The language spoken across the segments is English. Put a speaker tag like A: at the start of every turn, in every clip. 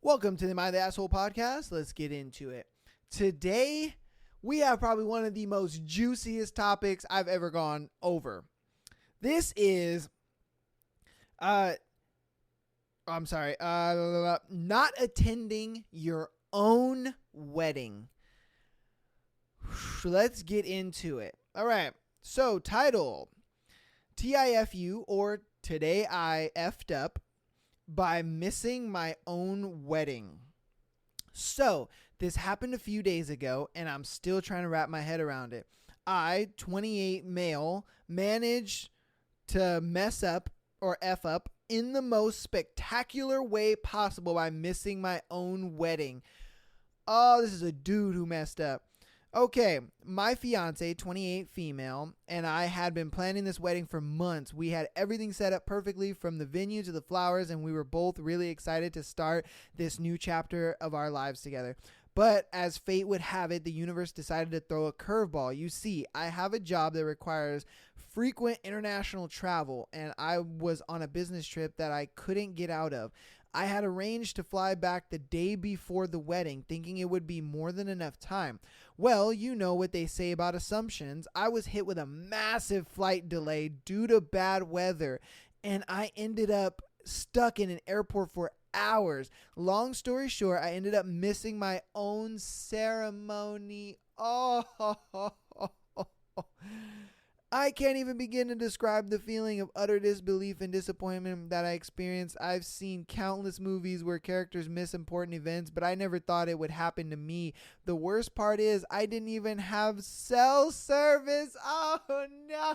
A: Welcome to the Am I the Asshole podcast. Let's get into it. Today, we have probably one of the most juiciest topics I've ever gone over. This is, not attending your own wedding. Let's get into it. All right. So, title, TIFU, or Today I Effed Up, by missing my own wedding. So, this happened a few days ago, and I'm still trying to wrap my head around it. I, 28 male, managed to mess up or F up in the most spectacular way possible by missing my own wedding. Oh, this is a dude who messed up. Okay, my fiance, 28 female, and I had been planning this wedding for months. We had everything set up perfectly from the venue to the flowers, and we were both really excited to start this new chapter of our lives together. But as fate would have it, the universe decided to throw a curveball. You see, I have a job that requires frequent international travel, and I was on a business trip that I couldn't get out of. I had arranged to fly back the day before the wedding, thinking it would be more than enough time. Well, you know what they say about assumptions. I was hit with a massive flight delay due to bad weather, and I ended up stuck in an airport for hours. Long story short, I ended up missing my own ceremony. I can't even begin to describe the feeling of utter disbelief and disappointment that I experienced. I've seen countless movies where characters miss important events, but I never thought it would happen to me. The worst part is I didn't even have cell service. Oh no.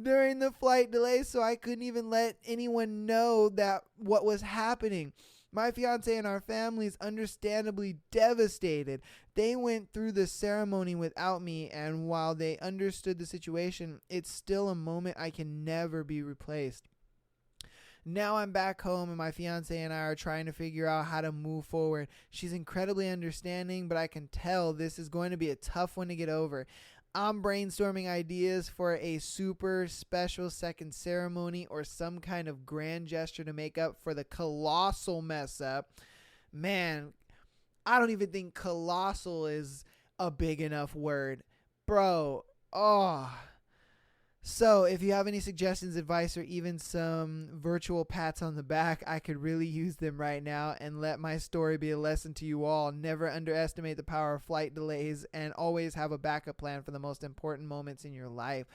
A: During the flight delay, so I couldn't even let anyone know that what was happening. My fiance and our family is understandably devastated. They went through the ceremony without me, and while they understood the situation, it's still a moment I can never be replaced. Now I'm back home, and my fiance and I are trying to figure out how to move forward. She's incredibly understanding, but I can tell this is going to be a tough one to get over. I'm brainstorming ideas for a super special second ceremony or some kind of grand gesture to make up for the colossal mess up. Man, I don't even think colossal is a big enough word. Bro, So if you have any suggestions, advice, or even some virtual pats on the back, I could really use them right now, and let my story be a lesson to you all. Never underestimate the power of flight delays, and always have a backup plan for the most important moments in your life.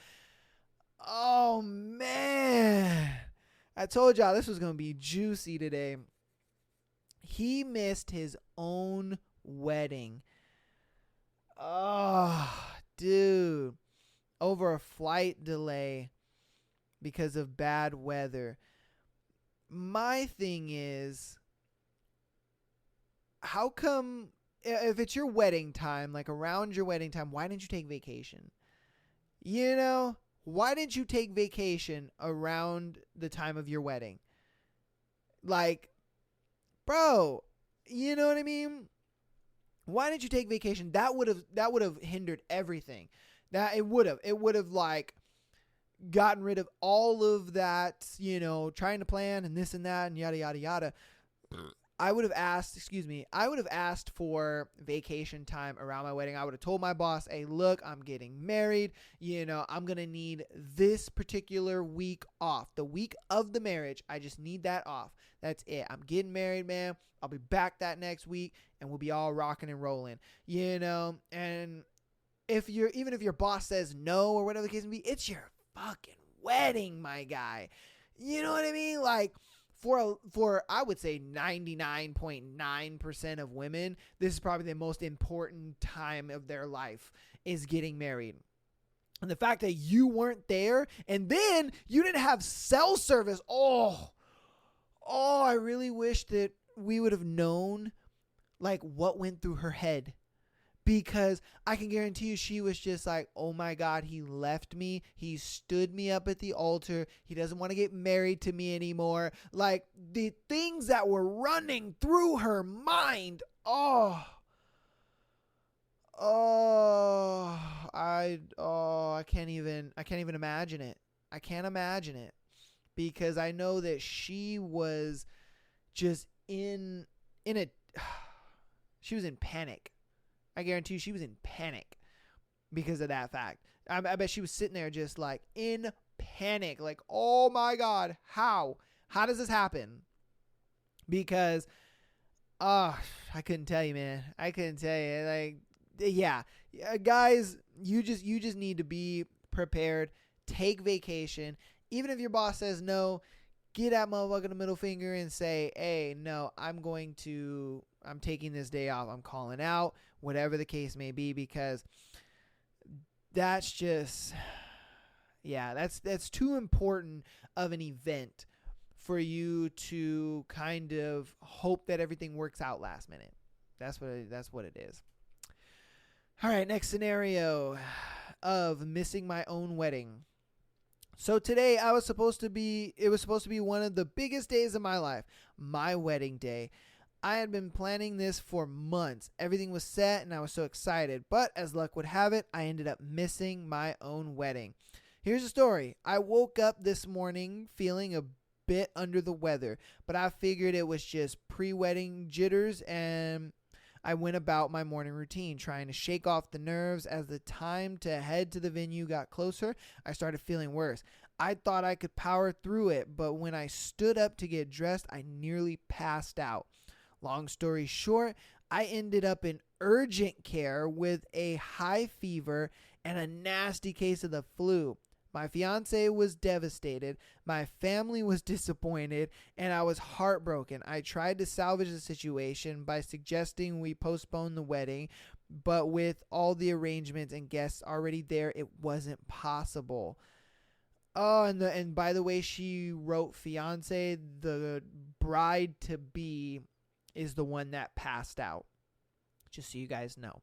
A: Oh man, I told y'all this was going to be juicy today. He missed his own wedding. Oh, dude. Over a flight delay because of bad weather. My thing is, how come, if it's your wedding time, like around your wedding time, why didn't you take vacation? You know, why didn't you take vacation around the time of your wedding? Like, bro, you know what I mean? Why didn't you take vacation? That would have hindered everything. That it would have like gotten rid of all of that, trying to plan and this and that and yada, yada, yada. I would have asked for vacation time around my wedding. I would have told my boss, hey, look, I'm getting married. I'm going to need this particular week off. The week of the marriage, I just need that off. That's it. I'm getting married, man. I'll be back that next week and we'll be all rocking and rolling, and even if your boss says no or whatever the case may be, it's your fucking wedding, my guy. You know what I mean? Like for I would say 99.9% of women, this is probably the most important time of their life, is getting married. And the fact that you weren't there and then you didn't have cell service. Oh, I really wish that we would have known like what went through her head. Because I can guarantee you she was just like, oh my God, he left me. He stood me up at the altar. He doesn't want to get married to me anymore. Like the things that were running through her mind. I can't even imagine it. I can't imagine it because I know that she was just in a she was in panic. I guarantee you she was in panic because of that fact. I bet she was sitting there just like in panic, like, oh my God, how does this happen? Because I couldn't tell you, man. I couldn't tell you. Like, yeah, guys, you just need to be prepared. Take vacation. Even if your boss says no, get that motherfucker the middle finger and say, hey, no, I'm taking this day off. I'm calling out, whatever the case may be, because that's just, yeah, that's too important of an event for you to kind of hope that everything works out last minute. That's what it is. All right, next scenario of missing my own wedding. So today it was supposed to be one of the biggest days of my life, my wedding day. I had been planning this for months. Everything was set and I was so excited. But as luck would have it, I ended up missing my own wedding. Here's the story. I woke up this morning feeling a bit under the weather, but I figured it was just pre-wedding jitters, and I went about my morning routine, trying to shake off the nerves. As the time to head to the venue got closer, I started feeling worse. I thought I could power through it, but when I stood up to get dressed, I nearly passed out. Long story short, I ended up in urgent care with a high fever and a nasty case of the flu. My fiance was devastated, my family was disappointed, and I was heartbroken. I tried to salvage the situation by suggesting we postpone the wedding, but with all the arrangements and guests already there, it wasn't possible. Oh, and by the way, she wrote fiance, the bride-to-be is the one that passed out, just so you guys know.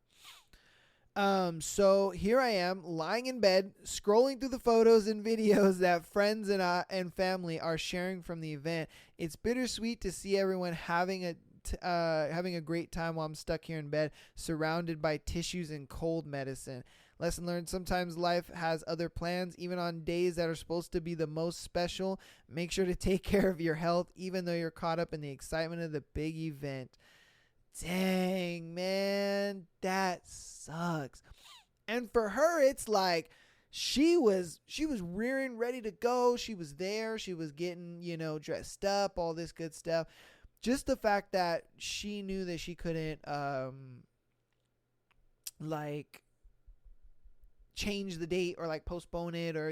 A: So here I am lying in bed, scrolling through the photos and videos that friends and family are sharing from the event. It's bittersweet to see everyone having a great time while I'm stuck here in bed, surrounded by tissues and cold medicine. Lesson learned, sometimes life has other plans, even on days that are supposed to be the most special. Make sure to take care of your health, even though you're caught up in the excitement of the big event. Dang, man, that sucks. And for her, it's like she was rearing, ready to go. She was there. She was getting, dressed up, all this good stuff. Just the fact that she knew that she couldn't, change the date or postpone it or,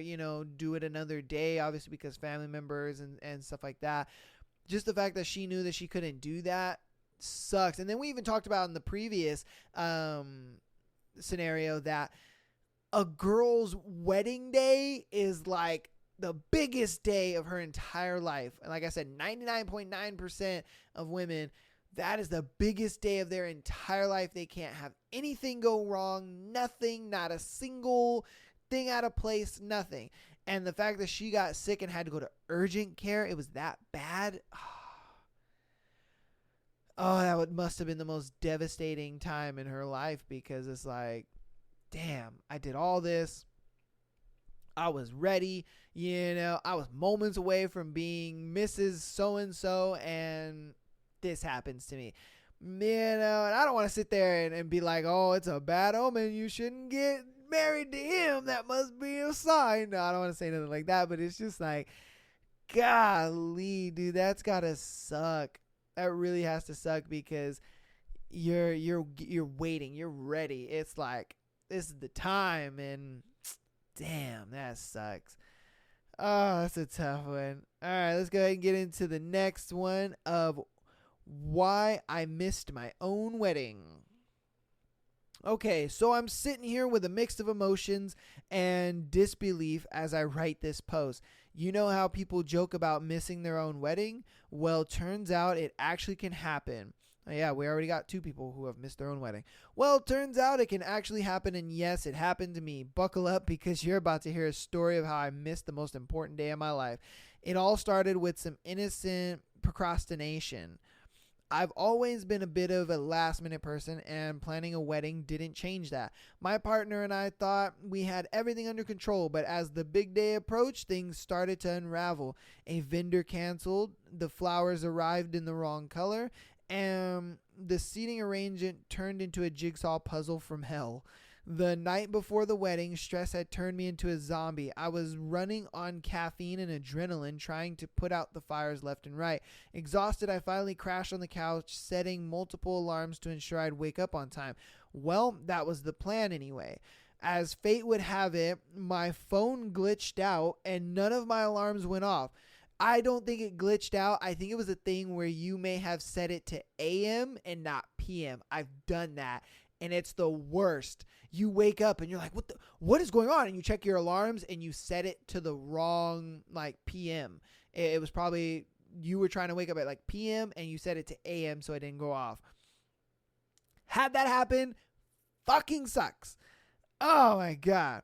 A: do it another day, obviously because family members and stuff like that. Just the fact that she knew that she couldn't do that sucks. And then we even talked about in the previous scenario that a girl's wedding day is like the biggest day of her entire life. And like I said, 99.9% of women, that is the biggest day of their entire life. They can't have anything go wrong, nothing, not a single thing out of place, nothing. And the fact that she got sick and had to go to urgent care, it was that bad. Oh, that must have been the most devastating time in her life, because it's like, damn, I did all this. I was ready. I was moments away from being Mrs. So-and-so, and this happens to me. And I don't want to sit there and be like, oh, it's a bad omen. You shouldn't get married to him. That must be a sign. No, I don't want to say nothing like that, but it's just like, golly, dude, that's gotta suck. That really has to suck, because you're waiting, you're ready. It's like, this is the time, and damn, that sucks. Oh, that's a tough one. All right, let's go ahead and get into the next one of why I missed my own wedding. Okay, so I'm sitting here with a mix of emotions and disbelief as I write this post. You know how people joke about missing their own wedding? Well, turns out it actually can happen. Yeah, we already got 2 people who have missed their own wedding. Well, turns out it can actually happen, and yes, it happened to me. Buckle up, because you're about to hear a story of how I missed the most important day of my life. It all started with some innocent procrastination. I've always been a bit of a last minute person, and planning a wedding didn't change that. My partner and I thought we had everything under control, but as the big day approached, things started to unravel. A vendor canceled, the flowers arrived in the wrong color, and the seating arrangement turned into a jigsaw puzzle from hell. The night before the wedding, stress had turned me into a zombie. I was running on caffeine and adrenaline, trying to put out the fires left and right. Exhausted, I finally crashed on the couch, setting multiple alarms to ensure I'd wake up on time. Well, that was the plan anyway. As fate would have it, my phone glitched out and none of my alarms went off. I don't think it glitched out. I think it was a thing where you may have set it to AM and not PM. I've done that, and it's the worst. You wake up and you're like, what is going on? And you check your alarms and you set it to the wrong PM. It was probably you were trying to wake up at PM and you set it to AM so it didn't go off. Had that happen, fucking sucks. Oh my God.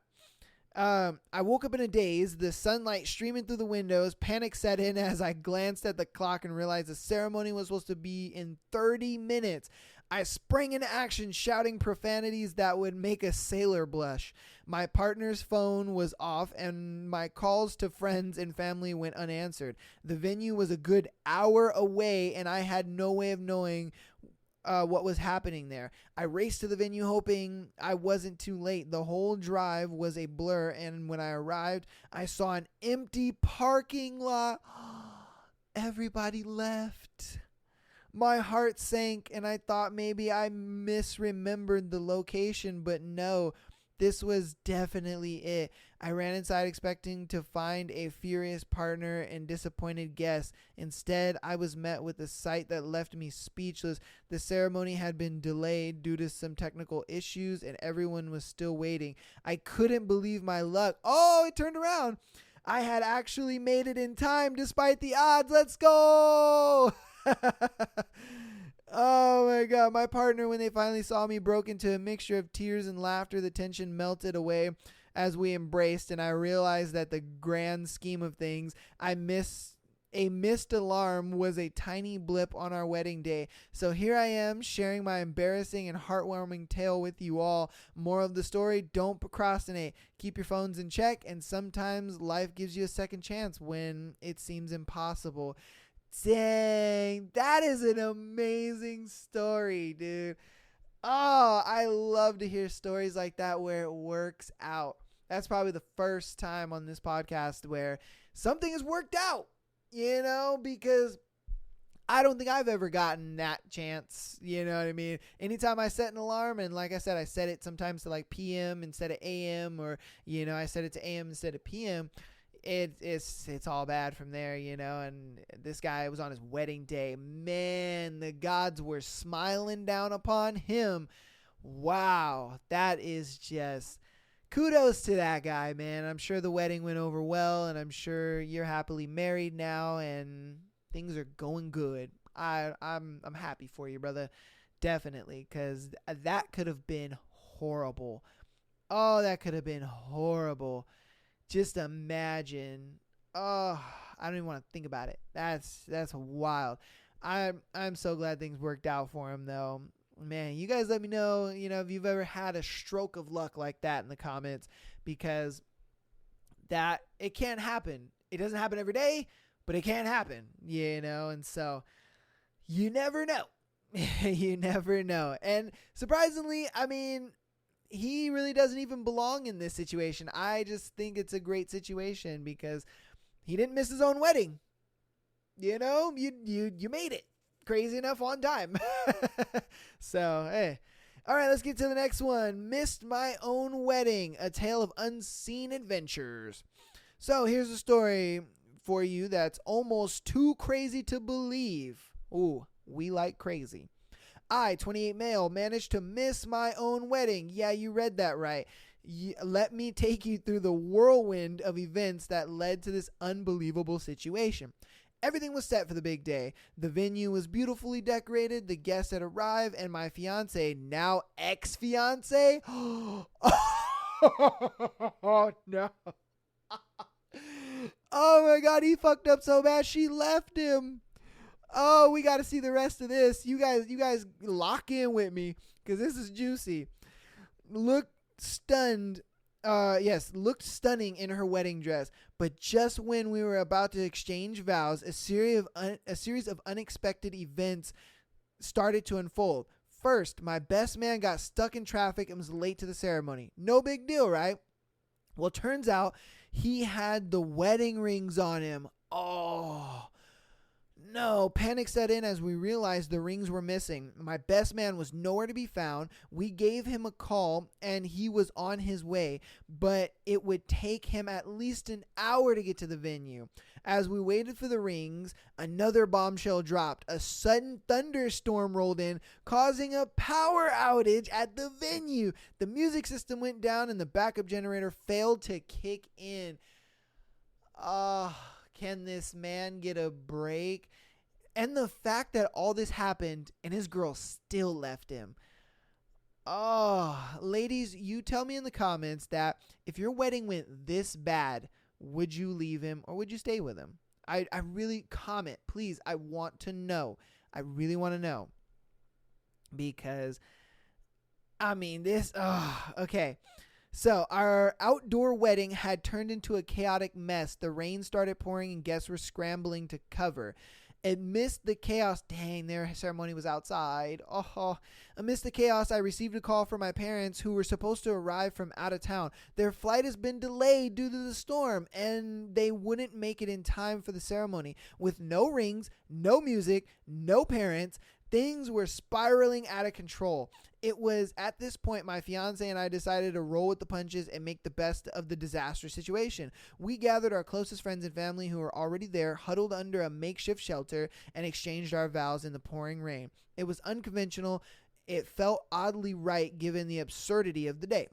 A: I woke up in a daze, the sunlight streaming through the windows. Panic set in as I glanced at the clock and realized the ceremony was supposed to be in 30 minutes. I sprang into action, shouting profanities that would make a sailor blush. My partner's phone was off, and my calls to friends and family went unanswered. The venue was a good hour away, and I had no way of knowing what was happening there. I raced to the venue hoping I wasn't too late. The whole drive was a blur, and when I arrived, I saw an empty parking lot. Everybody left. My heart sank, and I thought maybe I misremembered the location, but no, this was definitely it. I ran inside expecting to find a furious partner and disappointed guests. Instead, I was met with a sight that left me speechless. The ceremony had been delayed due to some technical issues, and everyone was still waiting. I couldn't believe my luck. Oh, it turned around. I had actually made it in time despite the odds. Let's go! Oh my God. My partner, when they finally saw me, broke into a mixture of tears and laughter. The tension melted away as we embraced, and I realized that the grand scheme of things, a missed alarm was a tiny blip on our wedding day. So here I am sharing my embarrassing and heartwarming tale with you all. Moral of the story, don't procrastinate. Keep your phones in check, and sometimes life gives you a second chance when it seems impossible. Dang, that is an amazing story, dude. Oh, I love to hear stories like that where it works out. That's probably the first time on this podcast where something has worked out, because I don't think I've ever gotten that chance. You know what I mean? Anytime I set an alarm, and like I said, I set it sometimes to PM instead of AM, or, I set it to AM instead of PM. It's all bad from there, and this guy was on his wedding day. Man, the gods were smiling down upon him. Wow, that is just kudos to that guy, man. I'm sure the wedding went over well, and I'm sure you're happily married now, and things are going good. I'm happy for you, brother, definitely, because that could have been horrible. Oh, that could have been horrible. Just imagine. Oh, I don't even want to think about it. That's wild. I'm so glad things worked out for him, though. Man, you guys let me know, if you've ever had a stroke of luck like that in the comments, because that it can't happen. It doesn't happen every day, but it can happen, and so you never know. You never know. And surprisingly, he really doesn't even belong in this situation. I just think it's a great situation because he didn't miss his own wedding. You made it crazy enough on time. So, hey. All right, let's get to the next one. Missed my own wedding, a tale of unseen adventures. So, here's a story for you that's almost too crazy to believe. Ooh, we like crazy. I, 28 male, managed to miss my own wedding. Yeah, you read that right. Let me take you through the whirlwind of events that led to this unbelievable situation. Everything was set for the big day. The venue was beautifully decorated. The guests had arrived, and my fiance, now ex-fiance, oh no. Oh my God, he fucked up so bad she left him. Oh, we got to see the rest of this. You guys lock in with me because this is juicy. Looked stunned. Looked stunning in her wedding dress. But just when we were about to exchange vows, a series of unexpected events started to unfold. First, my best man got stuck in traffic and was late to the ceremony. No big deal, right? Well, turns out he had the wedding rings on him. Oh, no. Panic set in as we realized the rings were missing. My best man was nowhere to be found. We gave him a call and he was on his way, but it would take him at least an hour to get to the venue. As we waited for the rings, another bombshell dropped. A sudden thunderstorm rolled in, causing a power outage at the venue. The music system went down and the backup generator failed to kick in. Can this man get a break? And the fact that all this happened and his girl still left him. Ladies, you tell me in the comments that if your wedding went this bad, would you leave him or would you stay with him? I really comment, please. I want to know. I really want to know. Because, okay. So our outdoor wedding had turned into a chaotic mess. The rain started pouring and guests were scrambling to cover. Amidst the chaos, dang, their ceremony was outside. Amidst the chaos, I received a call from my parents who were supposed to arrive from out of town. Their flight has been delayed due to the storm, and they wouldn't make it in time for the ceremony. With no rings, no music, no parents, things were spiraling out of control. It was at this point my fiance and I decided to roll with the punches and make the best of the disastrous situation. We gathered our closest friends and family who were already there, huddled under a makeshift shelter, and exchanged our vows in the pouring rain. It was unconventional. It felt oddly right given the absurdity of the day.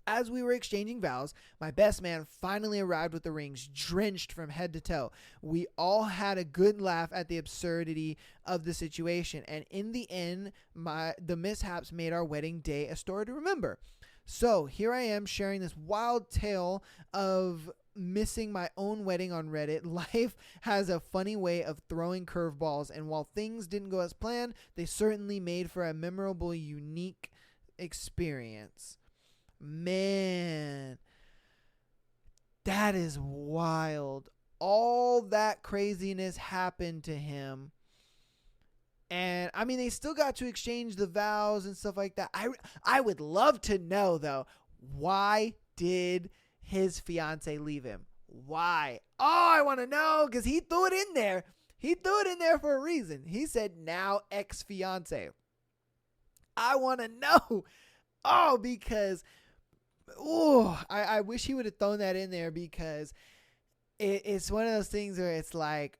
A: As we were exchanging vows, my best man finally arrived with the rings, drenched from head to toe. We all had a good laugh at the absurdity of the situation, and in the end, the mishaps made our wedding day a story to remember. So here I am sharing this wild tale of missing my own wedding on Reddit. Life has a funny way of throwing curveballs, and while things didn't go as planned, they certainly made for a memorable, unique experience. Man, that is wild. All that craziness happened to him. And I mean, they still got to exchange the vows and stuff like that. I would love to know, though, why did his fiance leave him? Why? Oh, I want to know, because he threw it in there. He threw it in there for a reason. He said, now ex-fiance. I want to know. Because I wish he would have thrown that in there, because it's one of those things where it's like,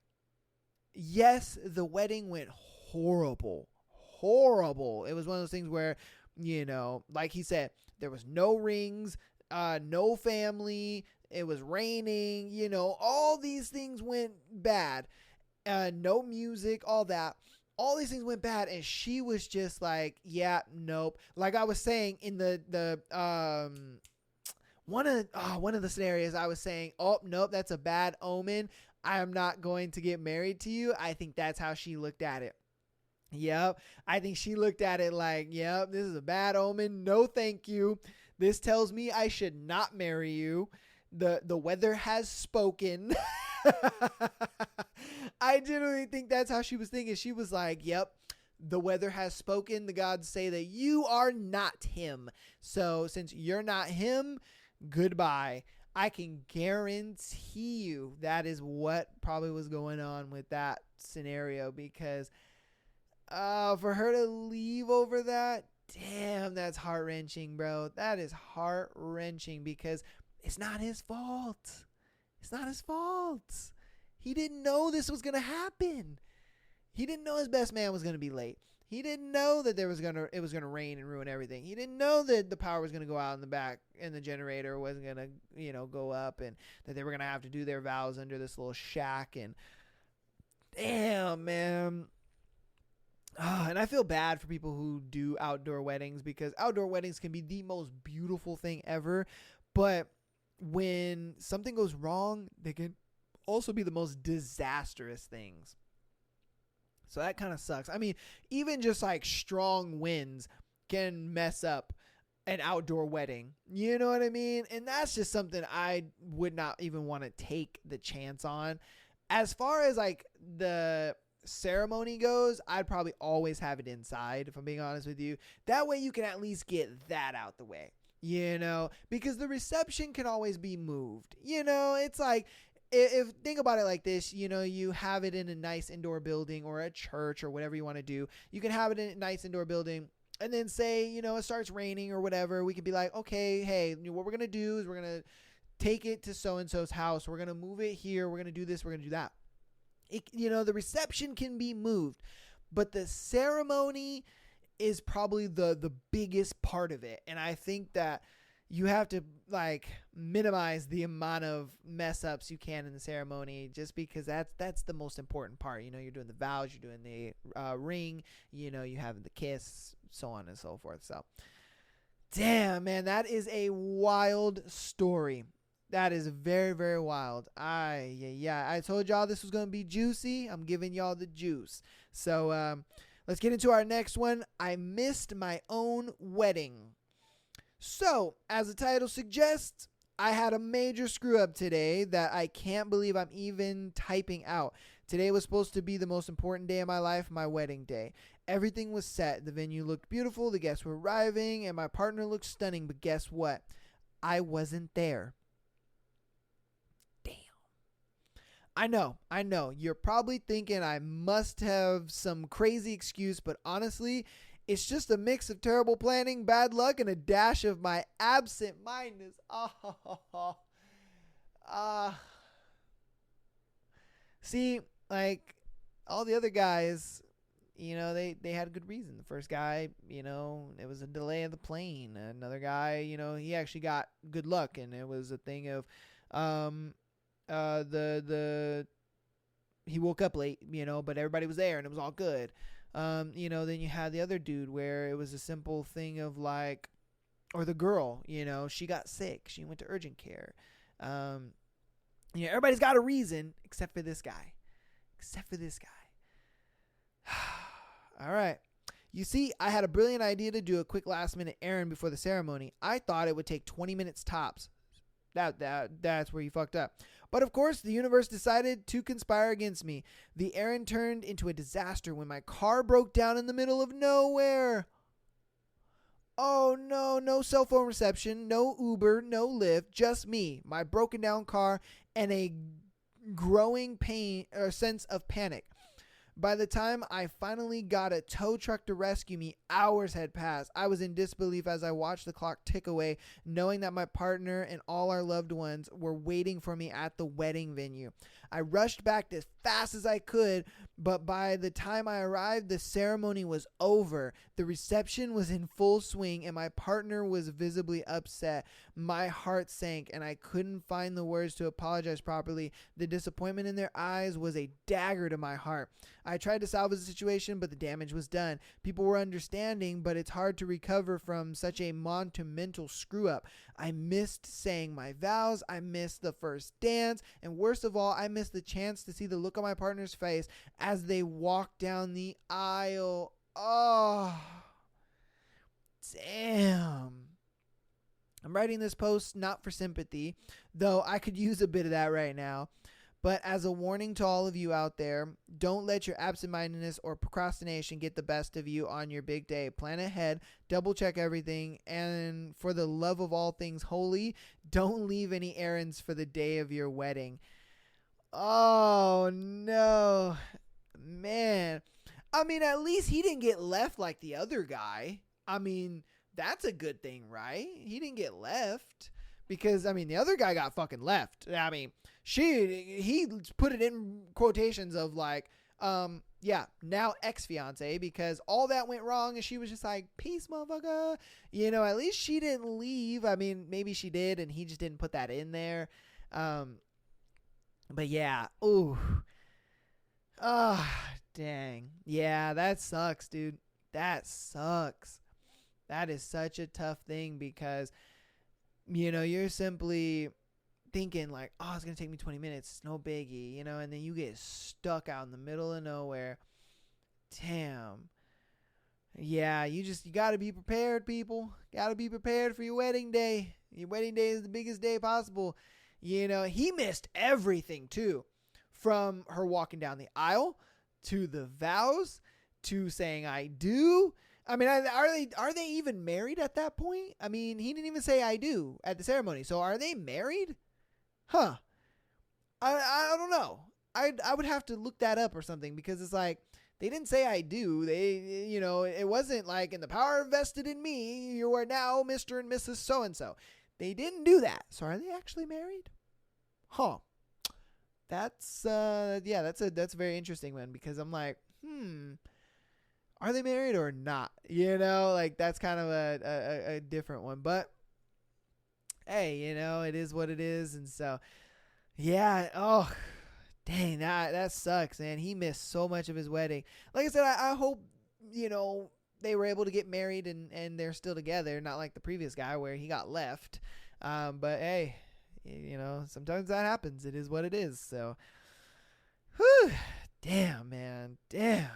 A: yes, the wedding went horrible. It was one of those things where, like he said, there was no rings, no family, it was raining, all these things went bad, no music, all that. All these things went bad, and she was just like, yeah, nope. Like I was saying in the one of the scenarios, I was saying, oh, nope, that's a bad omen. I am not going to get married to you. I think that's how she looked at it. Yep. I think she looked at it like, yep, this is a bad omen. No, thank you. This tells me I should not marry you. The weather has spoken. I genuinely think that's how she was thinking. She was like, yep, the weather has spoken. The gods say that you are not him. So since you're not him, goodbye. I can guarantee you that is what probably was going on with that scenario, because for her to leave over that, damn, that's heart-wrenching, bro. That is heart-wrenching, because it's not his fault. It's not his fault. He didn't know this was going to happen. He didn't know his best man was going to be late. He didn't know that it was going to rain and ruin everything. He didn't know that the power was going to go out in the back and the generator wasn't going to, go up, and that they were going to have to do their vows under this little shack. And damn, man. And I feel bad for people who do outdoor weddings, because outdoor weddings can be the most beautiful thing ever. But when something goes wrong, they can also be the most disastrous things. So that kind of sucks. I mean, even just like strong winds can mess up an outdoor wedding. You know what I mean? And that's just something I would not even want to take the chance on. As far as like the ceremony goes, I'd probably always have it inside, if I'm being honest with you. That way you can at least get that out the way, because the reception can always be moved. It's like, if think about it like this, you have it in a nice indoor building or a church or whatever you want to do. You can have it in a nice indoor building, and then say, it starts raining or whatever. We could be like, okay, hey, what we're going to do is we're going to take it to so-and-so's house. We're going to move it here. We're going to do this. We're going to do that. The reception can be moved, but the ceremony is probably the biggest part of it. And I think that you have to like minimize the amount of mess ups you can in the ceremony, just because that's the most important part. You're doing the vows, you're doing the ring, you have the kiss, so on and so forth. So damn, man, that is a wild story. That is very, very wild. I told y'all this was going to be juicy. I'm giving y'all the juice. So let's get into our next one. I missed my own wedding. So, as the title suggests, I had a major screw up today that I can't believe I'm even typing out. Today was supposed to be the most important day of my life, my wedding day. Everything was set. The venue looked beautiful. The guests were arriving, and my partner looked stunning. But guess what? I wasn't there. Damn. I know. You're probably thinking I must have some crazy excuse, but honestly, it's just a mix of terrible planning, bad luck, and a dash of my absent-mindedness. See, like all the other guys, they had a good reason. The first guy, it was a delay of the plane. Another guy, he actually got good luck, and it was a thing of, he woke up late, but everybody was there, and it was all good. Then you had the other dude where it was a simple thing of like, or the girl, she got sick. She went to urgent care. Everybody's got a reason except for this guy. All right. You see, I had a brilliant idea to do a quick last minute errand before the ceremony. I thought it would take 20 minutes tops. That's where you fucked up. But of course, the universe decided to conspire against me. The errand turned into a disaster when my car broke down in the middle of nowhere. Oh no, no cell phone reception, no Uber, no Lyft, just me, my broken down car, and a growing pain or sense of panic. By the time I finally got a tow truck to rescue me, hours had passed. I was in disbelief as I watched the clock tick away, knowing that my partner and all our loved ones were waiting for me at the wedding venue. I rushed back as fast as I could, but by the time I arrived, the ceremony was over. The reception was in full swing, and my partner was visibly upset. My heart sank, and I couldn't find the words to apologize properly. The disappointment in their eyes was a dagger to my heart. I tried to salvage the situation, but the damage was done. People were understanding, but it's hard to recover from such a monumental screw-up. I missed saying my vows, I missed the first dance, and worst of all, I missed the chance to see the look on my partner's face as they walked down the aisle. Oh, damn. I'm writing this post not for sympathy, though I could use a bit of that right now. But as a warning to all of you out there, don't let your absent-mindedness or procrastination get the best of you on your big day. Plan ahead, double check everything, and for the love of all things holy, don't leave any errands for the day of your wedding. Oh, no. Man. I mean, at least he didn't get left like the other guy. I mean, that's a good thing, right? He didn't get left. Because, I mean, the other guy got fucking left. I mean, he put it in quotations of like, now ex-fiance, because all that went wrong and she was just like, peace, motherfucker. At least she didn't leave. I mean, maybe she did and he just didn't put that in there. But yeah, ooh. Dang. Yeah, that sucks, dude. That sucks. That is such a tough thing because, you're simply thinking like, oh, it's going to take me 20 minutes. It's no biggie, and then you get stuck out in the middle of nowhere. Damn. Yeah, you got to be prepared, people. Got to be prepared for your wedding day. Your wedding day is the biggest day possible. He missed everything too. From her walking down the aisle to the vows to saying I do. I mean, are they even married at that point? I mean, he didn't even say I do at the ceremony. So are they married? Huh. I don't know. I would have to look that up or something, because it's like, they didn't say I do. It wasn't like, in the power vested in me, you are now Mr. and Mrs. So-and-so. They didn't do that. So are they actually married? Huh. That's that's a very interesting one, because I'm like, are they married or not? Like, that's kind of a different one. But hey, it is what it is. And so, yeah. Oh, dang, that sucks, man. He missed so much of his wedding. Like I said, I hope, they were able to get married and they're still together. Not like the previous guy where he got left. But hey, sometimes that happens. It is what it is. So, whew, damn, man. Damn.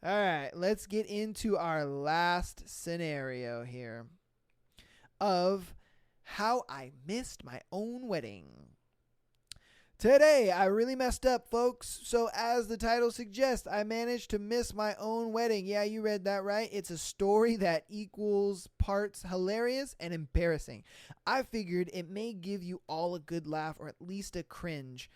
A: All right, let's get into our last scenario here of how I missed my own wedding. Today, I really messed up, folks. So as the title suggests, I managed to miss my own wedding. Yeah, you read that right. It's a story that equals parts hilarious and embarrassing. I figured it may give you all a good laugh, or at least a cringe.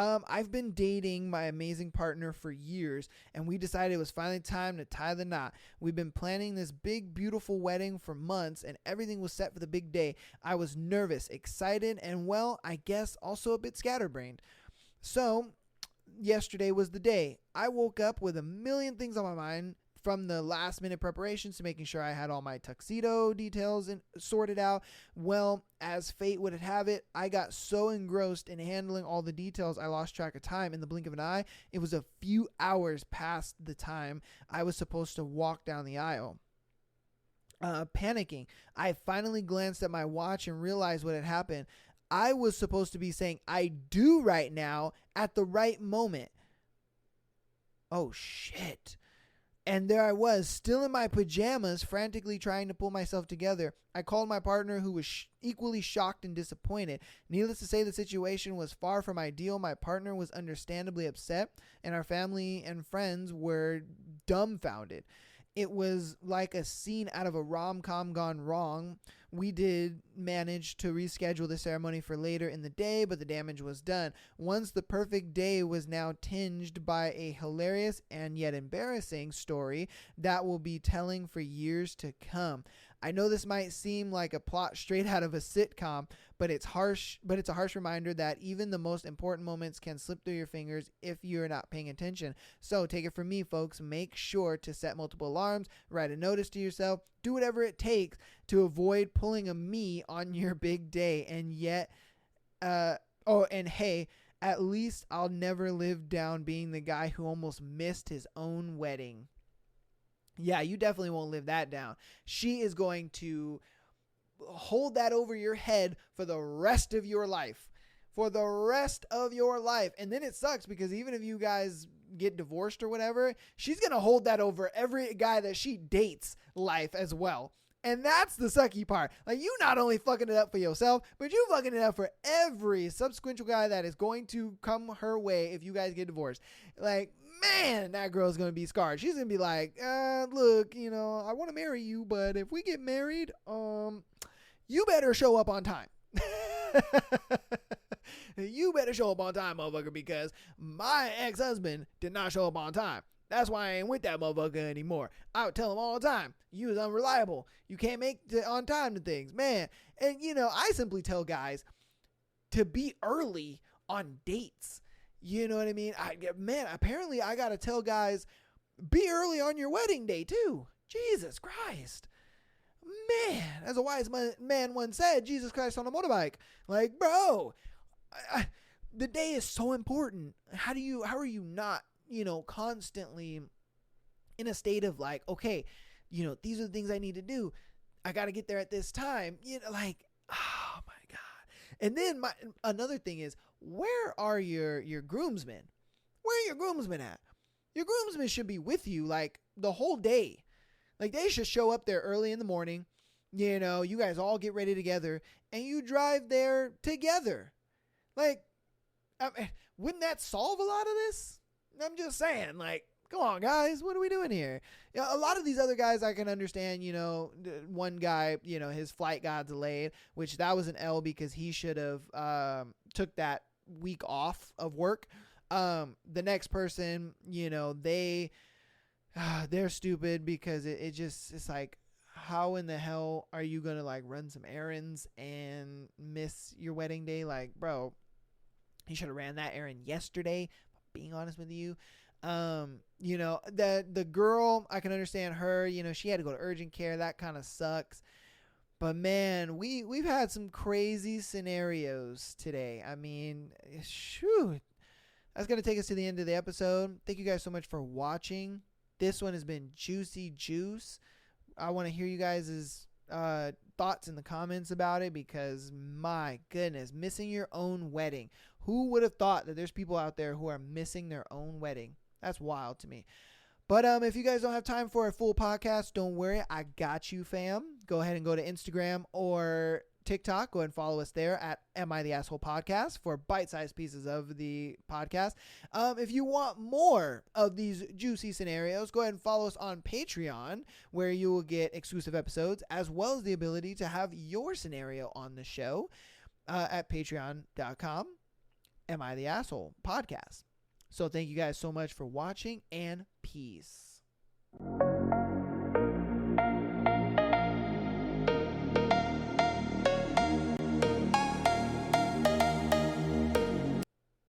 A: I've been dating my amazing partner for years, and we decided it was finally time to tie the knot. We've been planning this big, beautiful wedding for months, and everything was set for the big day. I was nervous, excited, and, well, I guess also a bit scatterbrained. So, yesterday was the day. I woke up with a million things on my mind, from the last minute preparations to making sure I had all my tuxedo details sorted out. Well, as fate would have it, I got so engrossed in handling all the details, I lost track of time. In the blink of an eye, it was a few hours past the time I was supposed to walk down the aisle. Panicking, I finally glanced at my watch and realized what had happened. I was supposed to be saying I do right now at the right moment. Oh, shit. And there I was, still in my pajamas, frantically trying to pull myself together. I called my partner, who was equally shocked and disappointed. Needless to say, the situation was far from ideal. My partner was understandably upset, and our family and friends were dumbfounded. It was like a scene out of a rom-com gone wrong. We did manage to reschedule the ceremony for later in the day, but the damage was done. Once the perfect day was now tinged by a hilarious and yet embarrassing story that will be telling for years to come. I know this might seem like a plot straight out of a sitcom, but it's a harsh reminder that even the most important moments can slip through your fingers if you're not paying attention. So take it from me, folks. Make sure to set multiple alarms, write a notice to yourself, do whatever it takes to avoid pulling a me on your big day. And yet, and hey, at least I'll never live down being the guy who almost missed his own wedding. Yeah, you definitely won't live that down. She is going to hold that over your head for the rest of your life. For the rest of your life. And then it sucks, because even if you guys get divorced or whatever, she's going to hold that over every guy that she dates life as well. And that's the sucky part. Like, you not only fucking it up for yourself, but you fucking it up for every subsequent guy that is going to come her way if you guys get divorced. Like, man, that girl's going to be scarred. She's going to be like, look, I want to marry you, but if we get married, you better show up on time. You better show up on time, motherfucker, because my ex-husband did not show up on time. That's why I ain't with that motherfucker anymore. I would tell him all the time, you was unreliable. You can't make it on time to things, man. And, I simply tell guys to be early on dates. You know what I mean? Apparently I got to tell guys, be early on your wedding day too. Jesus Christ. Man, as a wise man once said, Jesus Christ on a motorbike. Like, bro, the day is so important. How are you not, constantly in a state of like, okay, these are the things I need to do. I got to get there at this time. Like, oh my God. And then another thing is, where are your groomsmen? Where are your groomsmen at? Your groomsmen should be with you like the whole day. Like they should show up there early in the morning. You know, you guys all get ready together and you drive there together. Like, I mean, wouldn't that solve a lot of this? I'm just saying, like, come on, guys, what are we doing here? You know, a lot of these other guys I can understand, you know, one guy, you know, his flight got delayed, which that was an L because he should have took that week off of work. The next person, you know, they're stupid because it's like, how in the hell are you going to like run some errands and miss your wedding day? Like, bro, you should have ran that errand yesterday, being honest with you. You know, the girl, I can understand her, you know, she had to go to urgent care. That kind of sucks. But man, we've had some crazy scenarios today. I mean, shoot. That's going to take us to the end of the episode. Thank you guys so much for watching. This one has been Juicy Juice. I want to hear you guys' thoughts in the comments about it because, my goodness, missing your own wedding. Who would have thought that there's people out there who are missing their own wedding? That's wild to me. But if you guys don't have time for a full podcast, don't worry. I got you, fam. Go ahead and go to Instagram or TikTok. Go ahead and follow us there at Am I the Asshole Podcast for bite-sized pieces of the podcast. If you want more of these juicy scenarios, go ahead and follow us on Patreon, where you will get exclusive episodes as well as the ability to have your scenario on the show at patreon.com. Am I the Asshole Podcast. So thank you guys so much for watching, and peace.